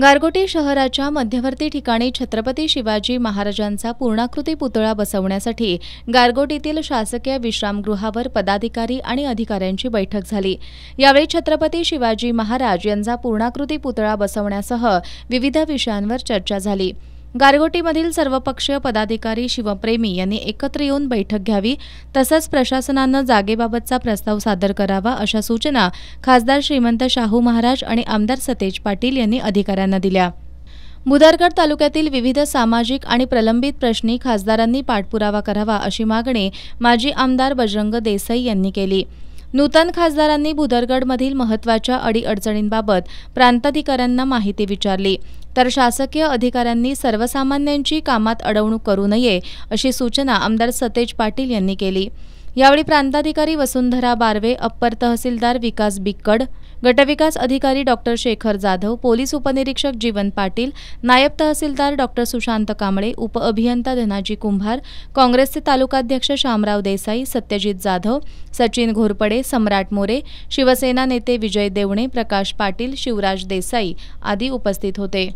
गारगोटी शहराच्या मध्यवर्ती ठिकाणी छत्रपती शिवाजी महाराजांचा पूर्णाकृती पुतळा बसवण्यासाठी गारगोटीतील शासकीय विश्रामगृहावर पदाधिकारी आणि अधिकाऱ्यांची बैठक झाली। यावेळी छत्रपती शिवाजी महाराज यांचा पूर्णाकृती पुतळा बसवण्यासह विविध विषयांवर चर्चा झाली। गारगोटीमधील सर्वपक्षीय पदाधिकारी शिवप्रेमी यांनी एकत्र येऊन बैठक घ्यावी, तसंच प्रशासनानं जागेबाबतचा प्रस्ताव सादर करावा अशा सूचना खासदार श्रीमंत शाहू महाराज आणि आमदार सतेज पाटील यांनी अधिकाऱ्यांना दिल्या। भुदरगड तालुक्यातील विविध सामाजिक आणि प्रलंबित प्रश्नी खासदारांनी पाठपुरावा करावा अशी मागणी माजी आमदार बजरंग देसाई यांनी केली। नूतन खासदारांनी भुदरगडमधील महत्त्वाच्या अडीअडचणींबाबत प्रांताधिकाऱ्यांना माहिती विचारली, तर शासकीय अधिकाऱ्यांनी सर्वसामान्यांची कामात अडवणूक करू नये अशी सूचना आमदार सतेज पाटील यांनी केली। यावेळी प्रांताधिकारी वसुंधरा बारवे, अप्पर तहसीलदार विकास बिक्कड, गटविकास अधिकारी डॉक्टर शेखर जाधव, पोलीस उपनिरीक्षक जीवन पाटील, नायब तहसीलदार डॉक्टर सुशांत कांबळे, उपअभियंता धनाजी कुंभार, काँग्रेसचे तालुकाध्यक्ष शामराव देसाई, सत्यजित जाधव, सचिन घोरपडे, सम्राट मोरे, शिवसेना नेते विजय देवणे, प्रकाश पाटील, शिवराज देसाई आदी उपस्थित होते।